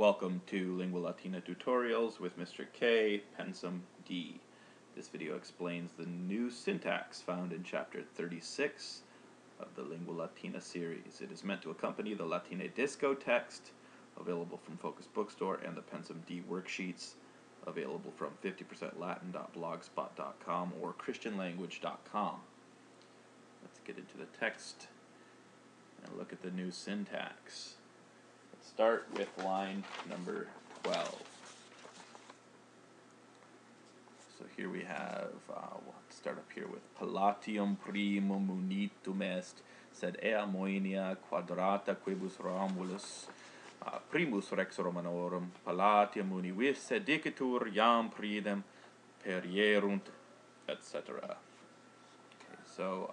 Welcome to Lingua Latina Tutorials with Mr. K, Pensvm D. This video explains the new syntax found in Chapter 36 of the Lingua Latina series. It is meant to accompany the Latine Disco text, available from Focus Bookstore, and the Pensvm D worksheets, available from 50%latin.blogspot.com or christianlanguage.com. Let's get into the text and look at the new syntax. Let's start with line number 12. So here we have, we'll start up here with Palatium Primo munitum est, sed ea moenia quadrata quibus Romulus, primus rex Romanorum, Palatium univis sedicetur iam pridem perierunt, etc. Okay, so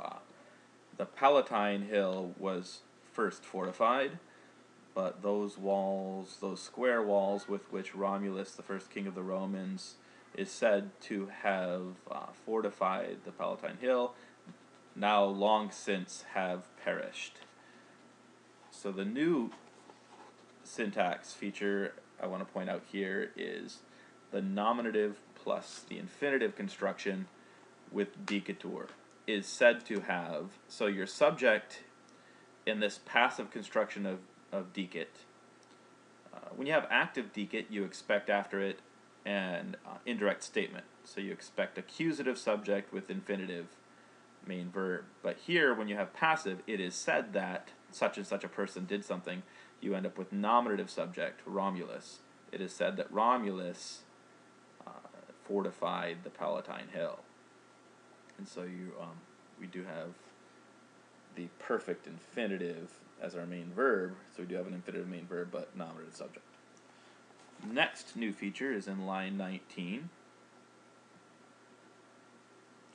the Palatine Hill was first fortified, but those walls, those square walls with which Romulus, the first king of the Romans, is said to have fortified the Palatine Hill, now long since have perished. So the new syntax feature I want to point out here is the nominative plus the infinitive construction with dicitur is said to have, so your subject in this passive construction of dicit, when you have active dicit, you expect after it an indirect statement. So you expect accusative subject with infinitive main verb. But here, when you have passive, it is said that such and such a person did something. You end up with nominative subject, Romulus. It is said that Romulus fortified the Palatine Hill. And so we do have the perfect infinitive as our main verb. So we do have an infinitive main verb, but nominative subject. Next new feature is in line 19.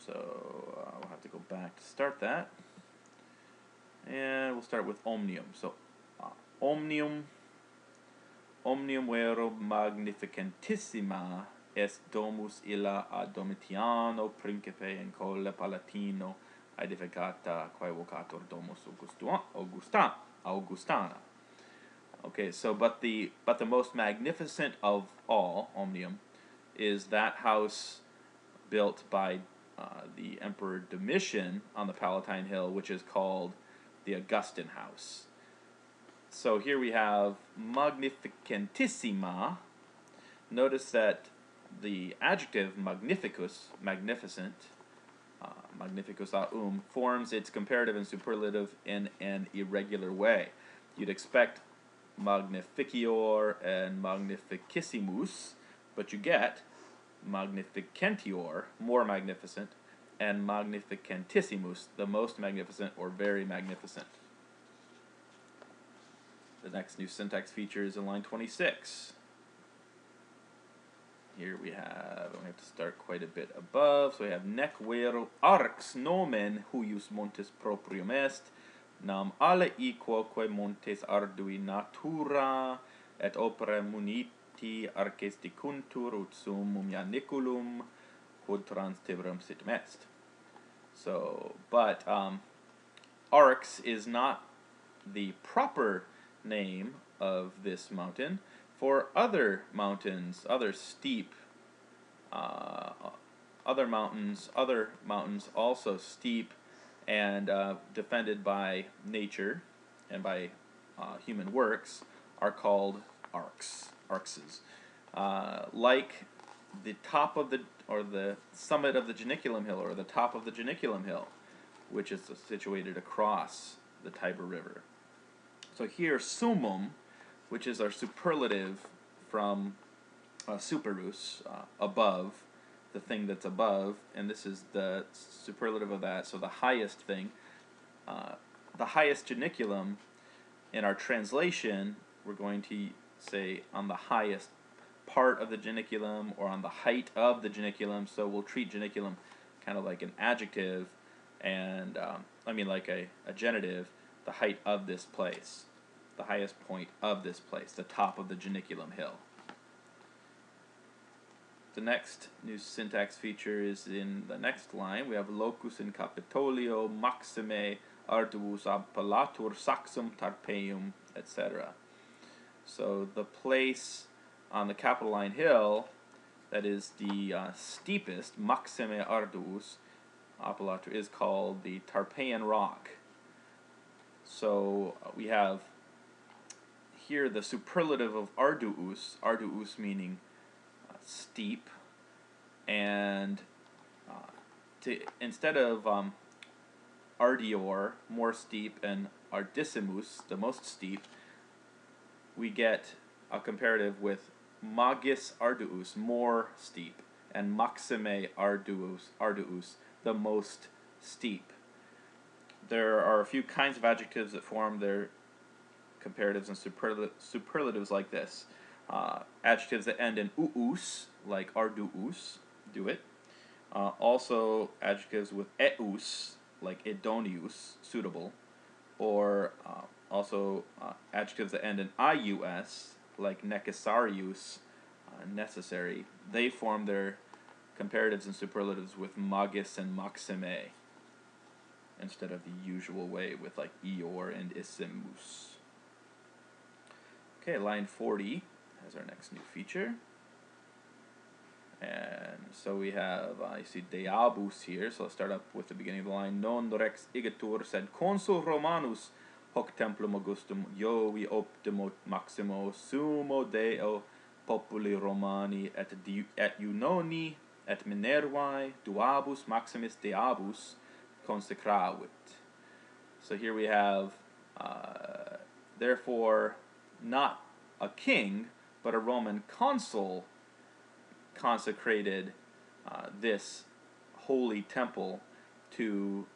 So we'll have to go back to start that. And we'll start with Omnium. So Omnium vero magnificentissima est domus illa a Domitiano principe in colle Palatino edificata quae vocator domus Augustana. Okay, so but the most magnificent of all, Omnium, is that house built by the Emperor Domitian on the Palatine Hill, which is called the Augustan House. So here we have magnificentissima. Notice that the adjective magnificus, magnificent, magnificus aum, forms its comparative and superlative in an irregular way. You'd expect magnificior and magnificissimus, but you get magnificentior, more magnificent, and magnificentissimus, the most magnificent or very magnificent. The next new syntax feature is in line 26. Here we have to start quite a bit above. So we have nec vero arx nomen huius montes proprium est, nam alle equoque montes ardui natura et opera muniti arces dicuntur ut summum ianiculum quod trans Tiberum situm est. So, but Arx is not the proper name of this mountain. For other mountains, other steep, other mountains also steep and defended by nature and by human works, are called arxes. Like the top of the summit of the Geniculum Hill, or the top of the Geniculum Hill, which is situated across the Tiber River. So here, summum, which is our superlative from superus, above, the thing that's above, and this is the superlative of that, so the highest thing. The highest Geniculum, in our translation, we're going to say on the highest part of the Geniculum, or on the height of the Geniculum, so we'll treat Geniculum kind of like an adjective, and like a genitive, the height of this place. The highest point of this place, the top of the Geniculum Hill. The next new syntax feature is in the next line. We have locus in Capitolio maxime arduus appellatur saxum tarpeum, etc. So the place on the Capitoline Hill that is the steepest, Maxime Arduus, Apolatre, is called the Tarpeian Rock. So we have here the superlative of Arduus, Arduus meaning steep, and instead of Ardior, more steep, and Ardissimus, the most steep, we get a comparative with Magis Arduus, more steep, and Maxime Arduus, the most steep. There are a few kinds of adjectives that form their comparatives and superlatives like this. Adjectives that end in uus, like arduus, do it. Also adjectives with eus, like idonius, suitable. Or also adjectives that end in ius, like necessarius, necessary. They form their comparatives and superlatives with magis and maxime, instead of the usual way with like ior and issimus. Okay, line 40 has our next new feature. And so we have, you see deabus here, so let's start up with the beginning of the line. Non rex igitur sed consul Romanus hoc templum Augustum Jovi optimo maximo sumo Deo populi Romani et Iunoni et Minervae duabus maximis deabus consecravit. So here we have, therefore, not a king, but a Roman consul consecrated this holy temple to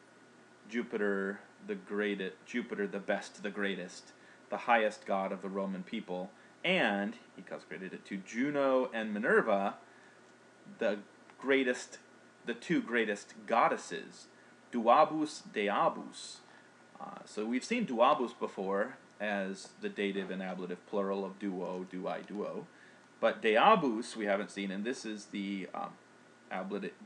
Jupiter the greatest, Jupiter the best, the greatest, the highest god of the Roman people, and he consecrated it to Juno and Minerva, the greatest, the two greatest goddesses, duabus deabus. So we've seen duabus before as the dative and ablative plural of duo, duai, duo. But deabus we haven't seen, and this is the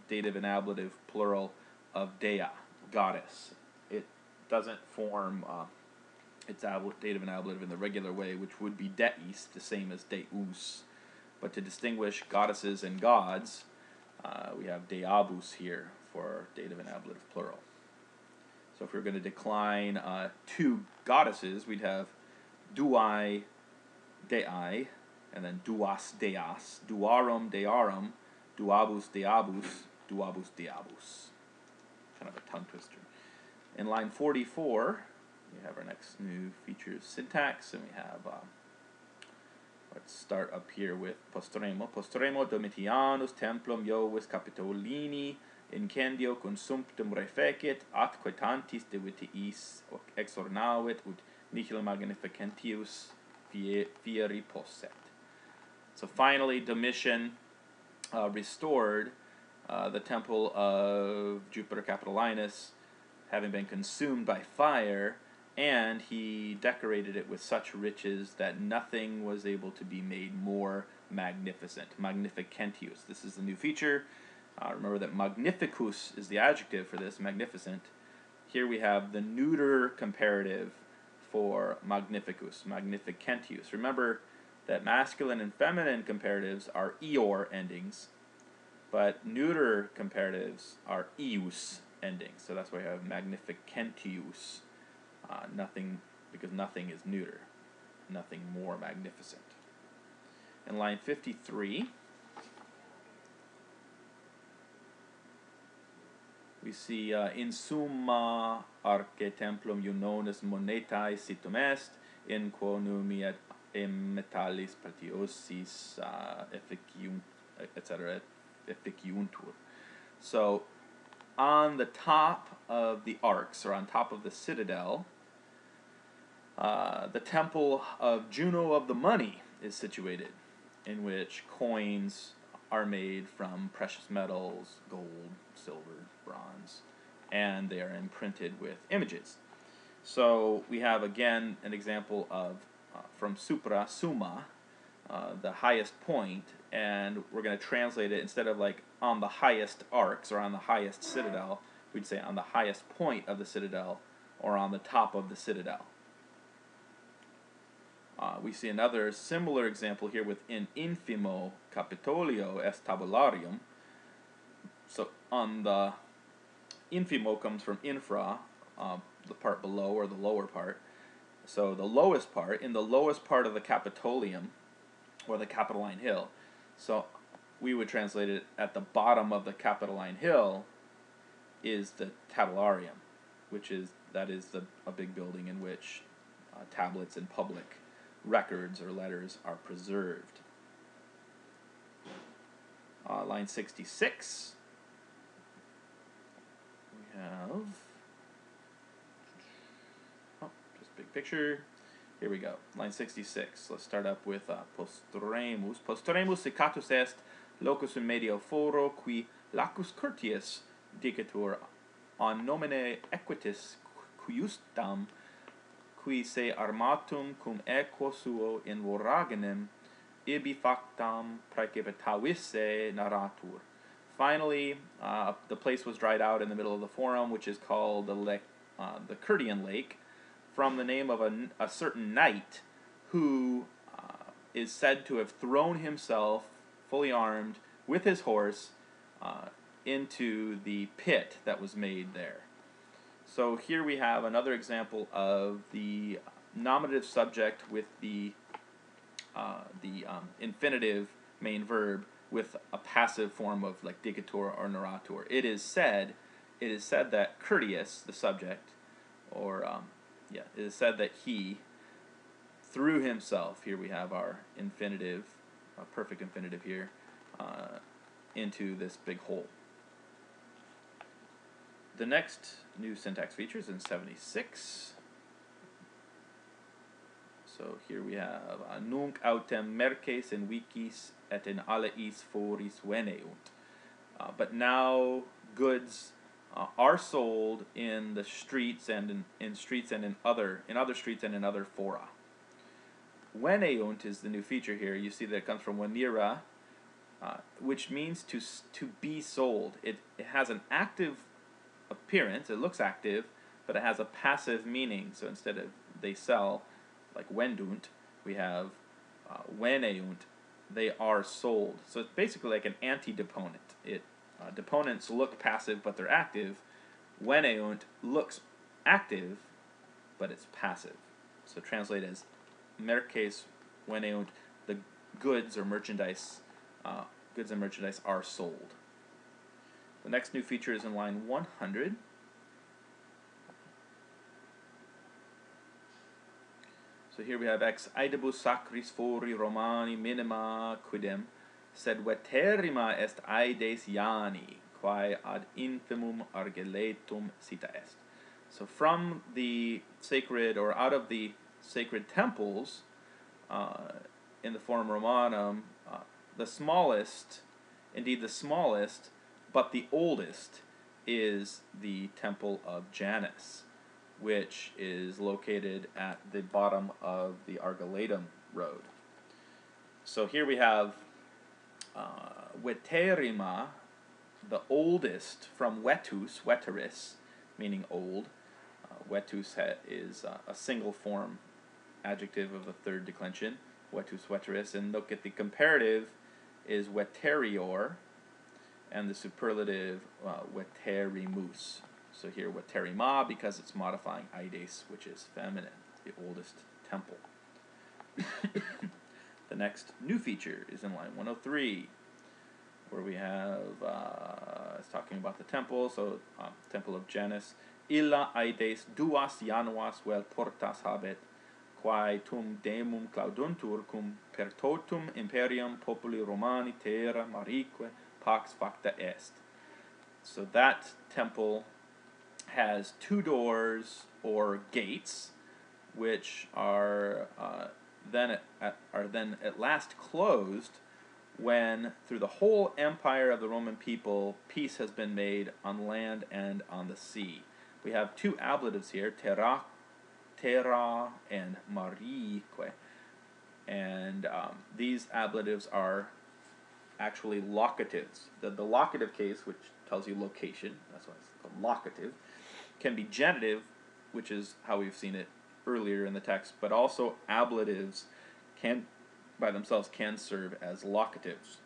dative and ablative plural of dea, goddess. It doesn't form its dative and ablative in the regular way, which would be deis, the same as deus. But to distinguish goddesses and gods, we have deabus here for dative and ablative plural. So if we're going to decline two goddesses, we'd have duai, dei, and then duas deas, duarum dearum, duabus deabus, duabus deabus. Kind of a tongue twister. In line 44, we have our next new feature of syntax, and we have, let's start up here with postremo. Postremo Domitianus templum Jovis Capitolini incendio consumptum refecit, atque tantis divitiis exornavit, ut nihil magnificentius fieri posset. So finally, Domitian restored the temple of Jupiter Capitolinus, having been consumed by fire, and he decorated it with such riches that nothing was able to be made more magnificent. Magnificentius. This is the new feature. Remember that magnificus is the adjective for this, magnificent. Here we have the neuter comparative for magnificus, magnificentius. Remember that masculine and feminine comparatives are eor endings, but neuter comparatives are eus endings. So that's why we have magnificentius. Nothing, because nothing is neuter. Nothing more magnificent. In line 53, we see in Summa arche templum Iunonis monetae situm est, in quo numi et metallis preciosis etc. efficiuntur. So on the top of the arcs, or on top of the citadel, the temple of Juno of the money is situated, in which coins are made from precious metals, gold, silver, bronze, and they are imprinted with images. So we have again an example of from supra, summa, the highest point, and we're going to translate it, instead of like on the highest arcs or on the highest citadel, we'd say on the highest point of the citadel or on the top of the citadel. We see another similar example here with in infimo Capitolio est tabularium. So on the infimo comes from infra, the part below or the lower part. So the lowest part, in the lowest part of the Capitolium, or the Capitoline Hill. So we would translate it at the bottom of the Capitoline Hill is the tabularium, which is a big building in which tablets and public records or letters are preserved. Line 66. We have just big picture. Here we go. Line 66. Let's start up with postremus. Postremus secatus est locus in medio foro qui lacus curtius dicatur on nomine equitis cuiustam qui se armatum cum equo suo in voragenem ibi factam praecipitavisse narratur. Finally, the place was dried out in the middle of the forum, which is called the Curtian Lake, from the name of a certain knight who is said to have thrown himself, fully armed, with his horse, into the pit that was made there. So here we have another example of the nominative subject with the infinitive main verb with a passive form of like dicatur or narrator. It is said that Curtius, the subject, or it is said that he threw himself. Here we have our infinitive, perfect infinitive here, into this big hole. The next new syntax feature is in 76. So here we have nunc autem merces in vicis et in alleis foris veneunt. But now goods are sold in the streets and in streets and in other streets and in other fora. Veneunt is the new feature here. You see that it comes from venire, which means to be sold. It has an active appearance. It looks active, but it has a passive meaning. So instead of they sell, like vendunt, we have veneunt, they are sold. So it's basically like an anti-deponent. Deponents look passive, but they're active. Veneunt looks active, but it's passive. So translate as merces veneunt, the goods or merchandise, goods and merchandise are sold. The next new feature is in line 100. So here we have ex aedibus sacris fori Romani minima quidem, sed veterrima est aedes Iani, quae ad infimum argeletum cita est. So from the sacred, or out of the sacred temples in the Forum Romanum, the smallest, but the oldest, is the Temple of Janus, which is located at the bottom of the Argeletum road. So here we have veterrima, the oldest, from vetus, veteris, meaning old. Vetus is a single form adjective of the third declension, vetus, veteris, and look at the comparative is veterior, and the superlative veterimus. So here veterrima, because it's modifying aedes, which is feminine, the oldest temple. The next new feature is in line 103, where we have, it's talking about the temple, so Temple of Janus. Illa aedes duas januas vel portas habet, quae tum demum clauduntur cum per totum imperium populi Romani terra marique pax facta est. So that temple has two doors or gates, which are then at last closed when, through the whole empire of the Roman people, peace has been made on land and on the sea. We have two ablatives here, terra and marique, and these ablatives are actually locatives. The locative case, which tells you location, that's why it's called locative, can be genitive, which is how we've seen it earlier in the text, but also ablatives can, by themselves, can serve as locatives.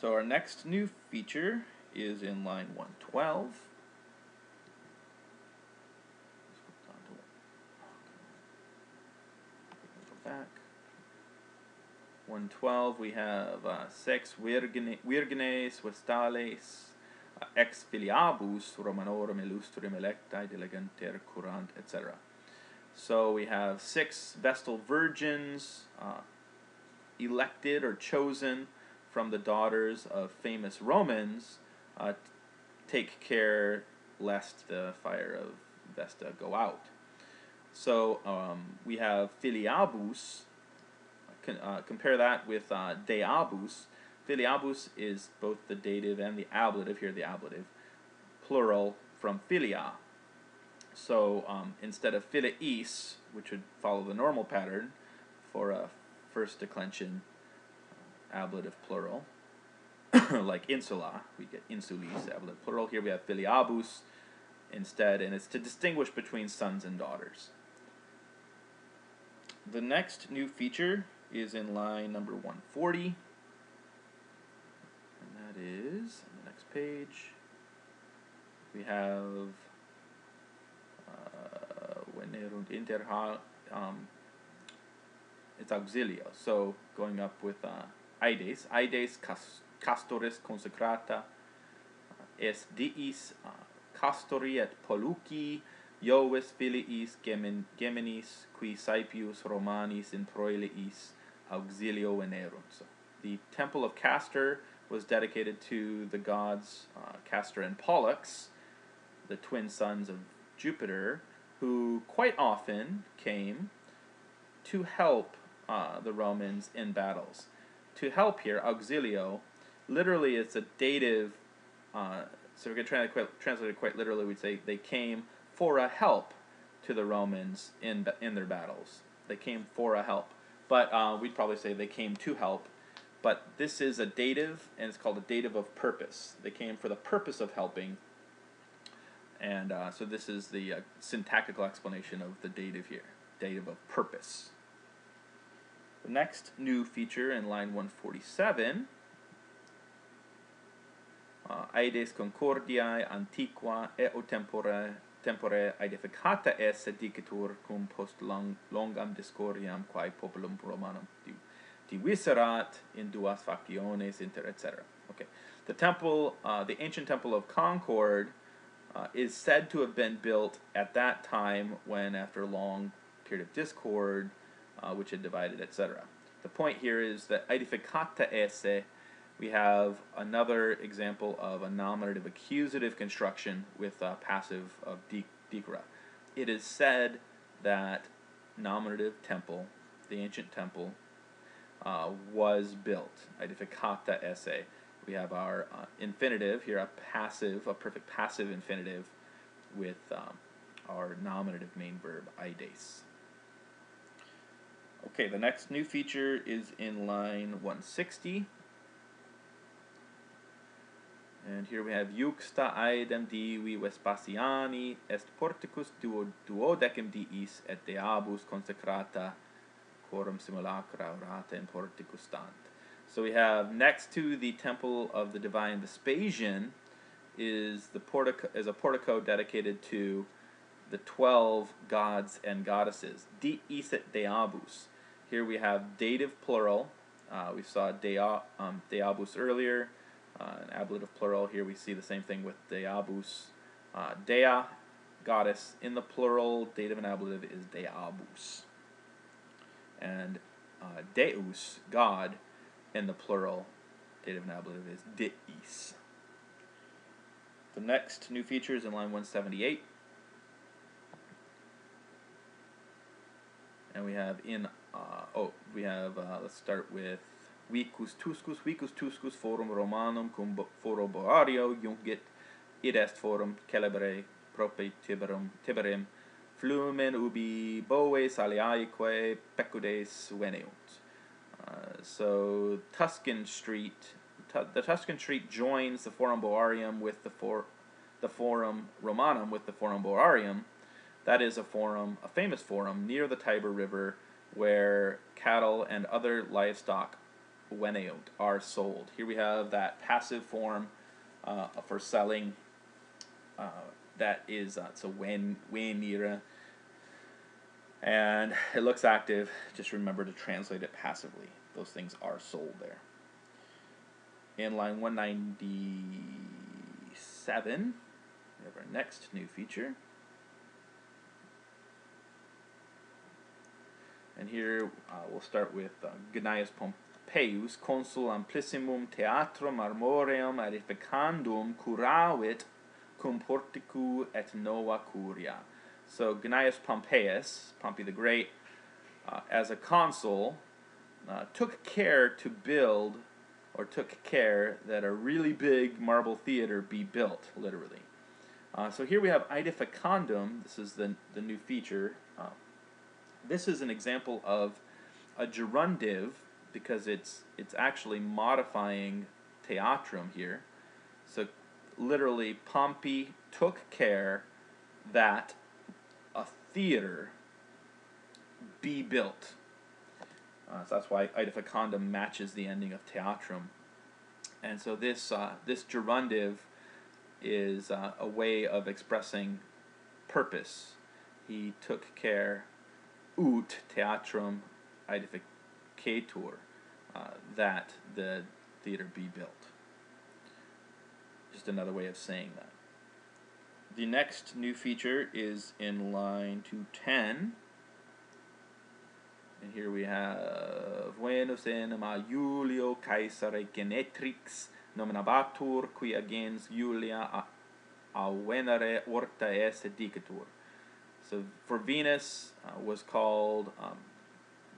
So our next new feature is in line 112. Go back. 112, we have sex virgines vestales ex filiabus Romanorum illustrum electae diligenter curant, etc. So we have 6 vestal virgins elected or chosen from the daughters of famous Romans. Take care lest the fire of Vesta go out. So we have filiabus. Compare that with deabus. Filiabus is both the dative and the ablative, here the ablative, plural from filia. So instead of filiis, which would follow the normal pattern for a first declension ablative plural, like insula, we get insulis, ablative plural. Here we have filiabus instead, and it's to distinguish between sons and daughters. The next new feature is in line number 140, and that is on the next page. We have it's auxilio, so going up with aides castoris consecrata es diis castori et poluci Iovis filiis Geminis qui saepius Romanis in proeliis auxilio venerunt. So the temple of Castor was dedicated to the gods Castor and Pollux, the twin sons of Jupiter, who quite often came to help the Romans in battles. To help here, auxilio, literally it's a dative, so we could translate it quite literally, we'd say they came for a help to the Romans in their battles. They came for a help. But we'd probably say they came to help. But this is a dative, and it's called a dative of purpose. They came for the purpose of helping. And so this is the syntactical explanation of the dative here. Dative of purpose. The next new feature in line 147, Aides concordiae antiqua eo tempore aedificata esse dicitur cum post longam discordiam quae populum Romanum diviserat in duas factiones inter, etc. Okay, the temple, the ancient temple of Concord, is said to have been built at that time when, after a long period of discord, which had divided, etc. The point here is that aedificata esse, we have another example of a nominative accusative construction with passive of dicera. It is said that nominative temple, the ancient temple, was built. Aedificata esse. We have our infinitive here, a perfect passive infinitive with our nominative main verb, aides. Okay, the next new feature is in line 160. And here we have Juxta aedem divi Vespasiani est porticus duodecim diis et deabus consecrata quorum simulacra orata in porticus stant. So we have next to the temple of the divine Vespasian is a portico dedicated to the 12 gods and goddesses. Diis et deabus. Here we have dative plural. We saw deabus earlier. An ablative plural. Here we see the same thing with deabus. Dea, goddess. In the plural, dative and ablative is deabus. And deus, God. In the plural, dative and ablative is deis. The next new feature is in line 178. And we have let's start with vicus tuscus forum Romanum cum foro boario jungit id est forum celebre prope Tiberim flumen ubi boves aliaeque pecudes veneunt. So Tuscan Street, the Tuscan Street joins the Forum Boarium with the Forum Romanum with the Forum Boarium, that is a forum, a famous forum near the Tiber River, where cattle and other livestock, when out, are sold. Here we have that passive form for selling. That is so when nira, and it looks active. Just remember to translate it passively. Those things are sold there. In line 197, we have our next new feature. And here we'll start with Gnaeus Pompeius, consul amplissimum theatrum armoreum edificandum curavit cum porticu et nova curia. So Gnaeus Pompeius, Pompey the Great, as a consul, took care to build, or took care that a really big marble theater be built, literally. So here we have edificandum. This is the new feature. This is an example of a gerundive, because it's actually modifying theatrum here. So literally, Pompey took care that a theater be built. So that's why edificandum matches the ending of theatrum. And so this gerundive is a way of expressing purpose. He took care, ut theatrum edificatur, that the theater be built. Just another way of saying that. The next new feature is in line 210. And here we have Venus enema Julio Caesare Genetrix nominabatur qui agens Julia a venere orta esse dicatur. So for Venus was called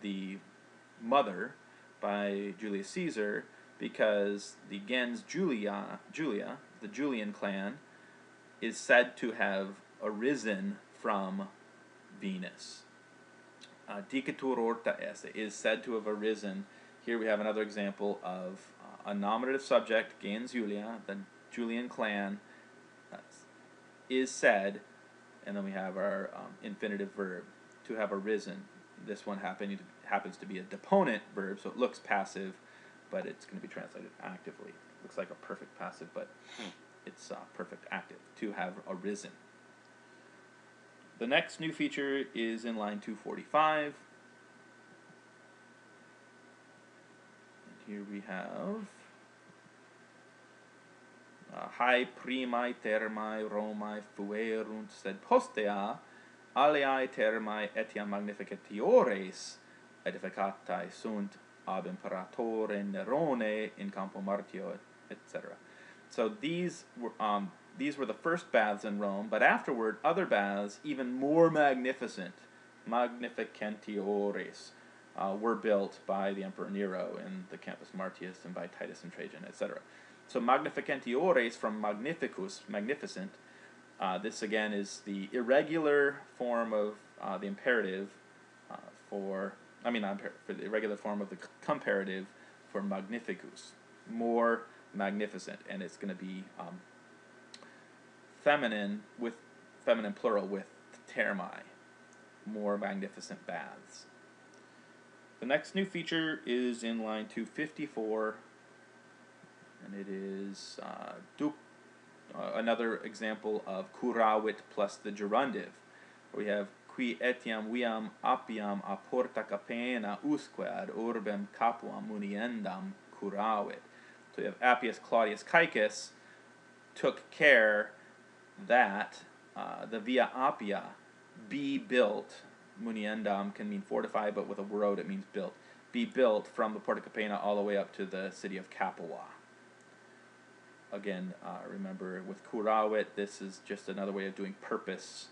the mother by Julius Caesar, because the gens Julia, the Julian clan, is said to have arisen from Venus. Dicatur orta esse is said to have arisen. Here we have another example of a nominative subject, gens Julia, the Julian clan, is said, and then we have our infinitive verb, to have arisen. This one happens to be a deponent verb, so it looks passive, but it's going to be translated actively. Looks like a perfect passive, but it's perfect active, to have arisen. The next new feature is in line 245. And here we have Hae primae termae Romae fuerunt, sed postea aliae termae etiam magnificatiores edificatae sunt ab imperatore Nerone in campo Martio, etc. So these were the first baths in Rome, but afterward other baths, even more magnificent, magnificentiores, were built by the Emperor Nero in the Campus Martius and by Titus and Trajan, etc. So magnificentiores from magnificus, magnificent. This again is the irregular form of the imperative for the irregular form of the comparative for magnificus, more magnificent, and it's going to be feminine plural with termae, more magnificent baths. The next new feature is in line 254, and it is another example of curavit plus the gerundive. We have qui etiam viam apiam a porta capena usque ad urbem capuam muniendam curavit. So we have Appius Claudius Caecus took care that the Via Appia be built. Muniendam can mean fortified, but with a road it means built. Be built from the Porta Capena all the way up to the city of Capua. Again, remember with curavit, this is just another way of doing purpose,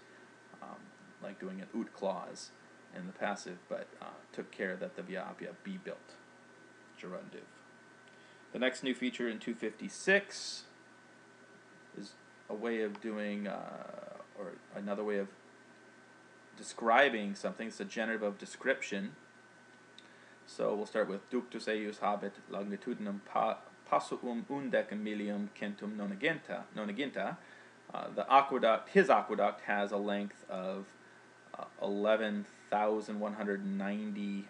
like doing an ut clause in the passive, but took care that the Via Appia be built. Gerundive. The next new feature in 256 is a way of doing, or another way of describing something. It's a genitive of description. So we'll start with ductus eius habet longitudinem passuum undecim millium centum nonaginta. The aqueduct, his aqueduct, has a length of 11,190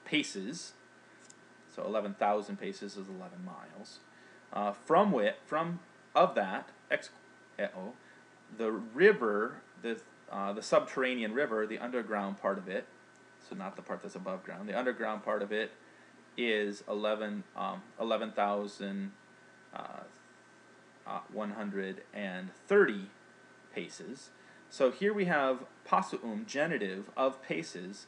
paces. So 11,000 paces is 11 miles. Of that, the river, the subterranean river, the underground part of it, so not the part that's above ground, the underground part of it is 11,130 paces. So here we have Pensvm, genitive of paces,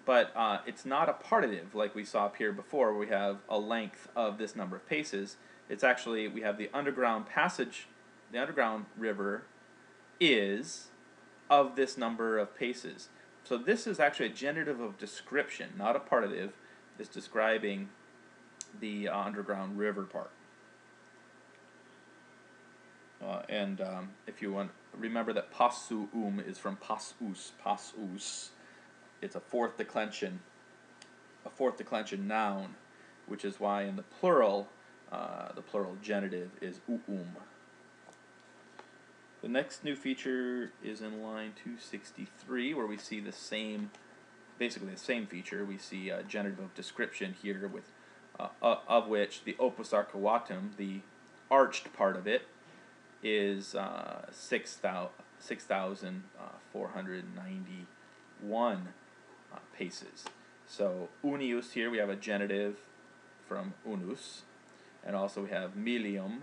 but it's not a partitive like we saw up here before, where we have a length of this number of paces. It's actually, we have the underground passage, the underground river is of this number of paces. So this is actually a genitive of description, not a partitive. It's describing the underground river part. If you want, remember that Pensvm is from pasus, pasus. It's a fourth declension noun, which is why in the plural genitive is uum. The next new feature is in line 263, where we see the same, basically the same feature. We see a genitive of description here, with of which the opus arcuatum, the arched part of it, is 6,491 paces. So unius here, we have a genitive from unus, and also we have milium,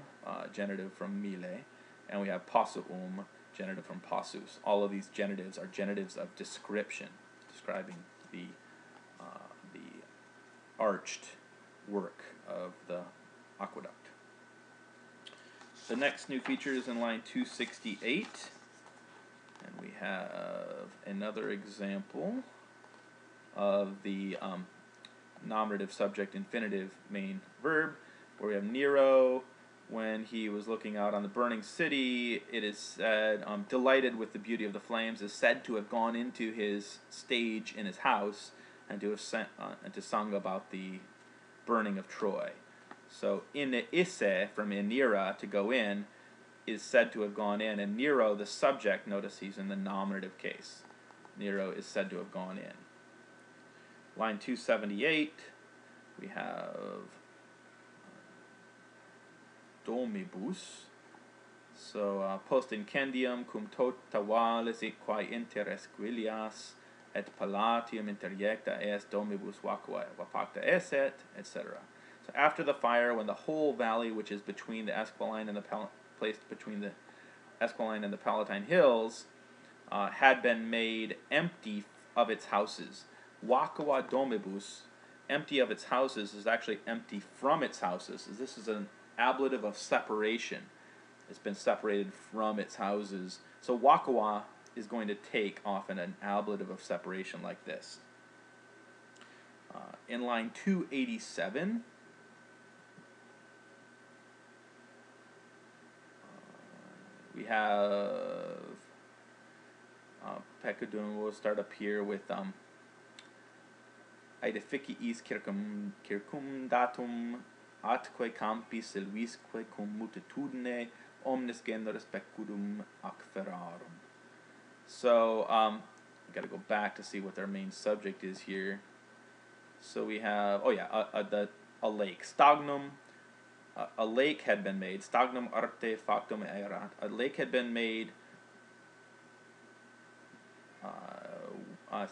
genitive from mile, and we have Pensvm, genitive from passus. All of these genitives are genitives of description, describing the arched work of the aqueduct. The next new feature is in line 268, and we have another example of the nominative, subject, infinitive, main verb, where we have Nero. When he was looking out on the burning city, it is said, delighted with the beauty of the flames, is said to have gone into his stage in his house and to have sung about the burning of Troy. So in isse, from inira, to go in, is said to have gone in, and Nero, the subject, notice he's in the nominative case. Nero is said to have gone in. Line 278, we have domibus. So post incendium cum tota vales quae inter esquilias et palatium interjecta est domibus vacua vapacta esset, etc. So after the fire, when the whole valley, which is between the Esquiline and the placed between the Esquiline and the Palatine hills, had been made empty of its houses. Vacua domibus, empty of its houses, is actually empty from its houses. This is an ablative of separation. It's been separated from its houses. So vacua is going to take often an ablative of separation like this. In line 287, we have Pecudum. We'll start up here with Aedificiis circumdatum atque campi silvisque cum multitudine omnis generis pecudum ac ferrarum. So we got to go back to see what their main subject is here. So we have a lake, stagnum. A lake had been made. Stagnum arte factum erat. A lake had been made,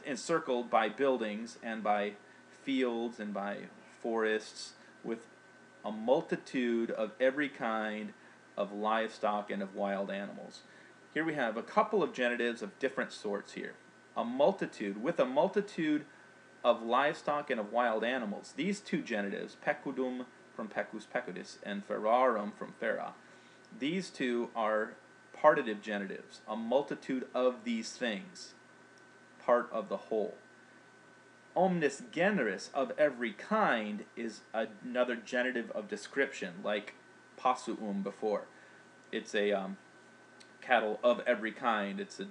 encircled by buildings and by fields and by forests, with a multitude of every kind of livestock and of wild animals. Here we have a couple of genitives of different sorts here. A multitude, with a multitude of livestock and of wild animals. These two genitives, pecudum from pecus pecudis and ferrarum from ferra, these two are partitive genitives. A multitude of these things, part of the whole. Omnis generis, of every kind, is another genitive of description, like Pensvm before. It's a cattle of every kind. It's a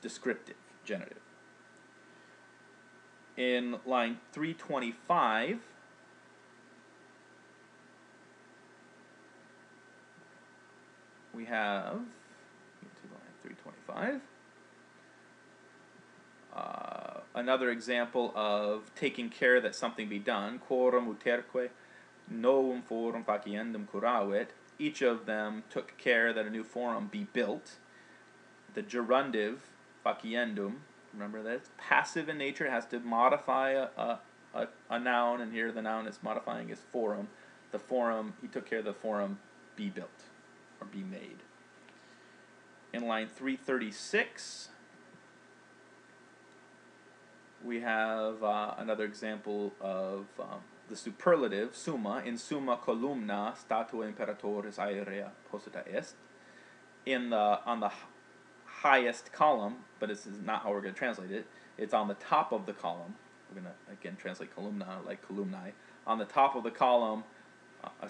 descriptive genitive. In line 325, we have, line 325, Another example of taking care that something be done, quorum uterque, novum forum faciendum curavit. Each of them took care that a new forum be built. The gerundive, faciendum, remember that it's passive in nature, it has to modify a noun, and here the noun is modifying is forum. The forum, he took care of the forum be built, or be made. In line 336, we have another example of the superlative, summa. In summa columna statua imperatoris aerea posita est. On the highest column, but this is not how we're going to translate it. It's on the top of the column. We're going to again translate columna like columnae. On the top of the column, a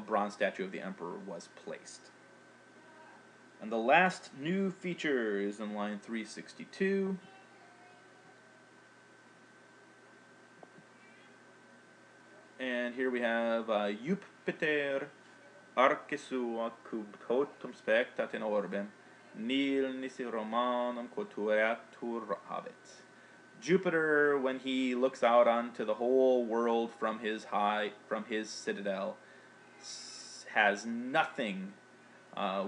bronze statue of the emperor was placed. And the last new feature is in line 362. And here we have Petre arce sua cub totum spectat in orbem, nil nisi romanum quotuatur habet. Jupiter, when he looks out onto the whole world from his citadel, has nothing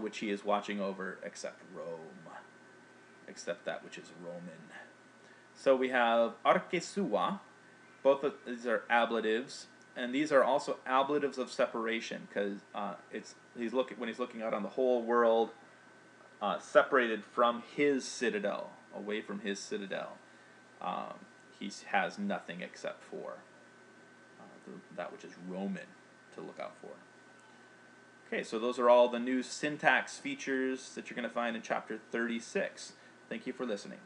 which he is watching over except Rome, except that which is Roman. So we have arce sua. Both of these are ablatives, and these are also ablatives of separation, because when he's looking out on the whole world, separated from his citadel, away from his citadel. He has nothing except for that which is Roman to look out for. Okay, so those are all the new syntax features that you're going to find in chapter 36. Thank you for listening.